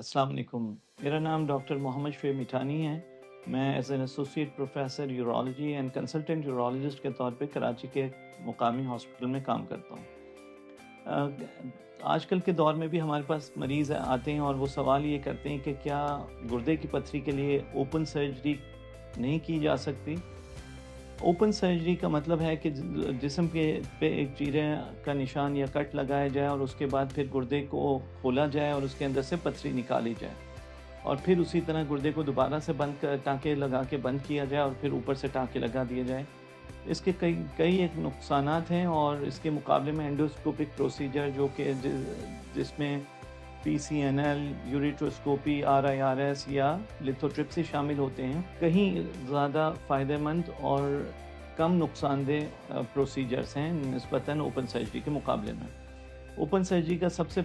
अस्सलाम वालेकुम। मेरा नाम डॉक्टर मोहम्मद शुएब मिठानी है। मैं as an associate professor urology and consultant urologist के तौर पे कराची के मुकामी हॉस्पिटल में काम करता हूँ। आजकल के दौर में भी हमारे पास मरीज़ आते हैं और वो सवाल ये करते हैं कि क्या गुर्दे की पथरी के लिए ओपन सर्जरी नहीं की जा सकती। ओपन सर्जरी का मतलब है कि जिस्म के पे एक चीरे का निशान या कट लगाया जाए और उसके बाद फिर गुर्दे को खोला जाए और उसके अंदर से पथरी निकाली जाए और फिर उसी तरह गुर्दे को दोबारा से बंद कर टाँके लगा के बंद किया जाए और फिर ऊपर से टाँके लगा दिए जाए। इसके कई कई एक नुकसानात हैं और इसके मुकाबले में एंडोस्कोपिक प्रोसीजर जो कि जिसमें PCNL, यूरेट्रोस्कोपी, RIRS या लिथोट्रिप्सी शामिल होते हैं, कहीं ज़्यादा फ़ायदेमंद और कम नुकसानदेह प्रोसीजर्स हैं निस्बतन ओपन सर्जरी के मुकाबले में। ओपन सर्जरी का सबसे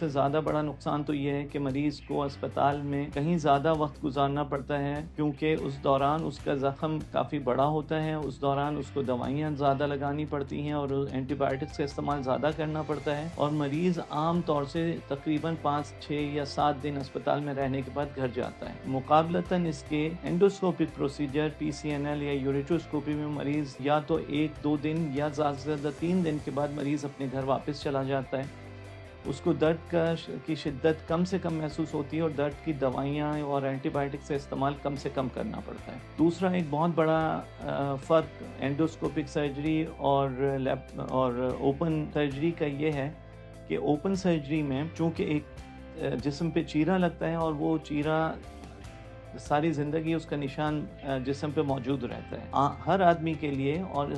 ज़्यादा बड़ा नुकसान तो ये है कि मरीज़ को अस्पताल में कहीं ज़्यादा वक्त गुजारना पड़ता है, क्योंकि उस दौरान उसका ज़ख़म काफ़ी बड़ा होता है, उस दौरान उसको दवाइयाँ ज़्यादा लगानी पड़ती हैं और एंटीबायोटिक्स का इस्तेमाल ज़्यादा करना पड़ता है और मरीज़ आम तौर से तकरीबन 5, 6 या 7 दिन अस्पताल में रहने के बाद घर जाता है। मुकाबलतन इसके एंडोस्कोपिक प्रोसीजर PCNL या यूरेट्रोस्कोपी में मरीज़ या तो 1-2 दिन या ज़्यादा से ज़्यादा 3 दिन के बाद मरीज़ अपने घर वापस चला जाता है। उसको दर्द की शिद्दत कम से कम महसूस होती है और दर्द की दवाइयाँ और एंटीबायोटिक्स का इस्तेमाल कम से कम करना पड़ता है। दूसरा एक बहुत बड़ा फ़र्क एंडोस्कोपिक सर्जरी और ओपन सर्जरी का ये है कि ओपन सर्जरी में चूँकि एक जिस्म पे चीरा लगता है और वो चीरा सारी ज़िंदगी उसका निशान जिस्म पे मौजूद रहता है। हर आदमी के लिए और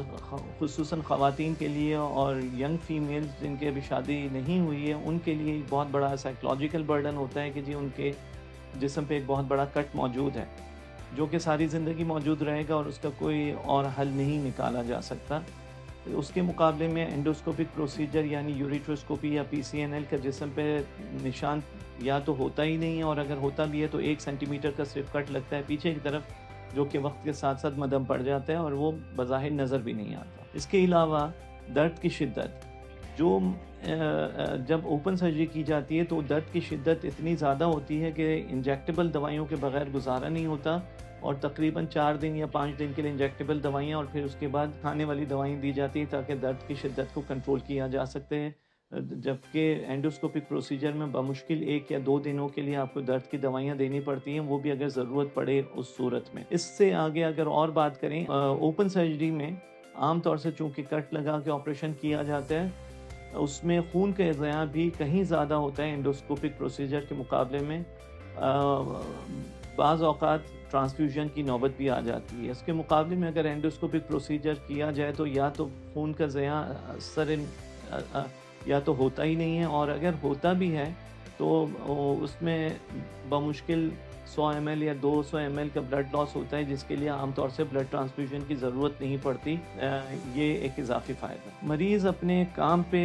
ख़ुसूसन ख़वातीन के लिए और यंग फीमेल्स जिनकी अभी शादी नहीं हुई है उनके लिए बहुत बड़ा साइकोलॉजिकल बर्डन होता है कि जी उनके जिस्म पे एक बहुत बड़ा कट मौजूद है जो कि सारी ज़िंदगी मौजूद रहेगा और उसका कोई और हल नहीं निकाला जा सकता। उसके मुकाबले में एंडोस्कोपिक प्रोसीजर यानी यूरेट्रोस्कोपी या PCNL का जिस्म पे निशान या तो होता ही नहीं है और अगर होता भी है तो 1 सेंटीमीटर का सिर्फ कट लगता है पीछे की तरफ, जो कि वक्त के साथ साथ मदम पड़ जाता है और वो बज़ाहिर नज़र भी नहीं आता। इसके अलावा दर्द की शिद्दत जो जब ओपन सर्जरी की जाती है तो दर्द की शिद्दत इतनी ज़्यादा होती है कि इंजेक्टेबल दवाइयों के बगैर गुजारा नहीं होता और तकरीबन 4 दिन या 5 दिन के लिए इंजेक्टेबल दवाइयाँ और फिर उसके बाद खाने वाली दवाइयाँ दी जाती हैं ताकि दर्द की शिद्दत को कंट्रोल किया जा सकते हैं। जबकि एंडोस्कोपिक प्रोसीजर में बमुश्किल 1 या 2 दिनों के लिए आपको दर्द की दवाइयाँ देनी पड़ती हैं, वो भी अगर ज़रूरत पड़े उस सूरत में। इससे आगे अगर और बात करें ओपन सर्जरी में आम तौर से चूँकि कट लगा के ऑपरेशन किया जाता है, उसमें खून का ज़िया भी कहीं ज़्यादा होता है एंडोस्कोपिक प्रोसीजर के मुकाबले में। बाज़ औक़ात ट्रांसफ्यूजन की नौबत भी आ जाती है। इसके मुकाबले में अगर एंडोस्कोपिक प्रोसीजर किया जाए तो या तो खून का ज़िया या तो होता ही नहीं है और अगर होता भी है तो उसमें बमुश्किल 100 ml या 200 ml का ब्लड लॉस होता है, जिसके लिए आमतौर से ब्लड ट्रांसफ्यूजन की ज़रूरत नहीं पड़ती। ये एक इजाफी फ़ायदा। मरीज़ अपने काम पे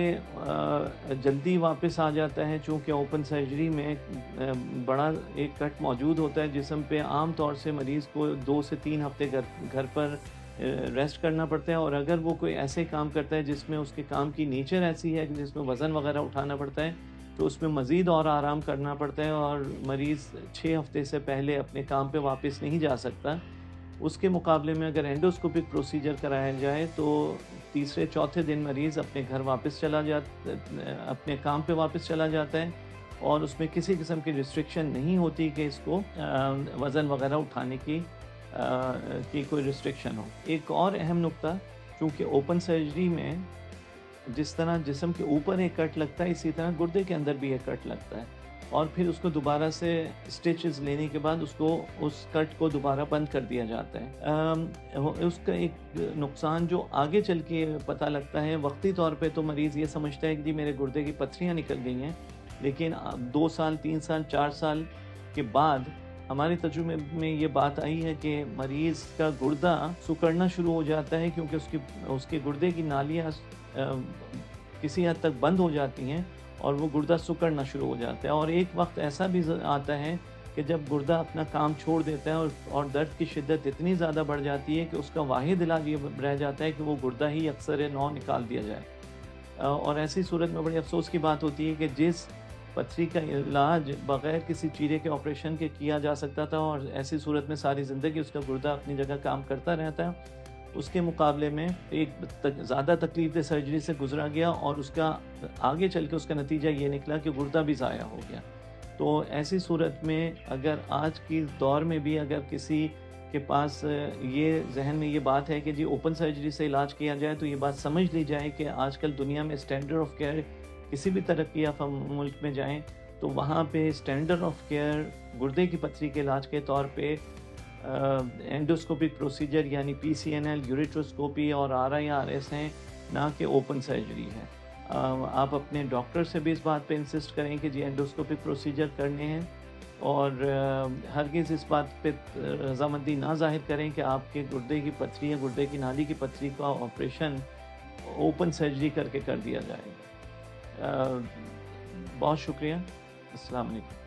जल्दी वापस आ जाता है चूँकि ओपन सर्जरी में बड़ा एक कट मौजूद होता है जिस्म पे। आम तौर से मरीज़ को 2 से 3 हफ्ते घर पर रेस्ट करना पड़ता है और अगर वो कोई ऐसे काम करता है जिसमें उसके काम की नेचर ऐसी है कि जिसमें वज़न वगैरह उठाना पड़ता है तो उसमें मज़ीद और आराम करना पड़ता है और मरीज़ 6 हफ्ते से पहले अपने काम पे वापस नहीं जा सकता। उसके मुकाबले में अगर एंडोस्कोपिक प्रोसीजर कराया जाए तो तीसरे चौथे दिन मरीज़ अपने घर वापस अपने काम पे वापस चला जाता है और उसमें किसी किस्म की रिस्ट्रिक्शन नहीं होती कि इसको वज़न वगैरह उठाने की कोई रिस्ट्रिक्शन हो। एक और अहम नुक्ता, चूँकि ओपन सर्जरी में जिस तरह जिस्म के ऊपर एक कट लगता है इसी तरह गुर्दे के अंदर भी एक कट लगता है और फिर उसको दोबारा से स्टिचेस लेने के बाद उस कट को दोबारा बंद कर दिया जाता है। उसका एक नुकसान जो आगे चल के पता लगता है, वक्ती तौर पे तो मरीज़ ये समझता है कि जी मेरे गुर्दे की पथरियाँ निकल गई हैं, लेकिन 2 साल 3 साल 4 साल के बाद हमारे तजुर्बे में ये बात आई है कि मरीज़ का गुर्दा सिकुड़ना शुरू हो जाता है क्योंकि उसके गुर्दे की नालियाँ किसी हद तक बंद हो जाती हैं और वो गुर्दा सिकुड़ना शुरू हो जाता है। और एक वक्त ऐसा भी आता है कि जब गुर्दा अपना काम छोड़ देता है और दर्द की शिद्दत इतनी ज़्यादा बढ़ जाती है कि उसका वाहिद इलाज ये रह जाता है कि वो गुर्दा ही अक्सर नौ निकाल दिया जाए। और ऐसी सूरत में बड़ी अफसोस की बात होती है कि जिस پتھری کا علاج بغیر کسی چیرے کے آپریشن کے کیا جا سکتا تھا، اور ایسی صورت میں ساری زندگی اس کا گردہ اپنی جگہ کام کرتا رہتا ہے۔ اس کے مقابلے میں ایک زیادہ تکلیف دہ سرجری سے گزرا گیا، اور اس کا آگے چل کے اس کا نتیجہ یہ نکلا کہ گردہ بھی ضائع ہو گیا۔ تو ایسی صورت میں اگر آج کی دور میں بھی اگر کسی کے پاس یہ ذہن میں یہ بات ہے کہ جی اوپن سرجری سے علاج کیا جائے، تو یہ بات سمجھ لی جائے کہ آج کل دنیا میں اسٹینڈرڈ آف کیئر کسی بھی ترقی یافتہ ملک میں جائیں تو وہاں پہ اسٹینڈرڈ آف کیئر گردے کی پتھری کے علاج کے طور پہ اینڈوسکوپک پروسیجر یعنی PCNL، یوریٹروسکوپی اور RIRS ہیں، نہ کہ اوپن سرجری ہے۔ آپ اپنے ڈاکٹر سے بھی اس بات پہ انسسٹ کریں کہ جی اینڈوسکوپک پروسیجر کرنے ہیں، اور ہرگز اس بات پہ رضامندی نہ ظاہر کریں کہ آپ کے گردے کی پتھری یا گردے کی نالی کی پتھری کا آپریشن اوپن سرجری کر کے کر دیا جائے گا۔ بہت شکریہ، السلام علیکم۔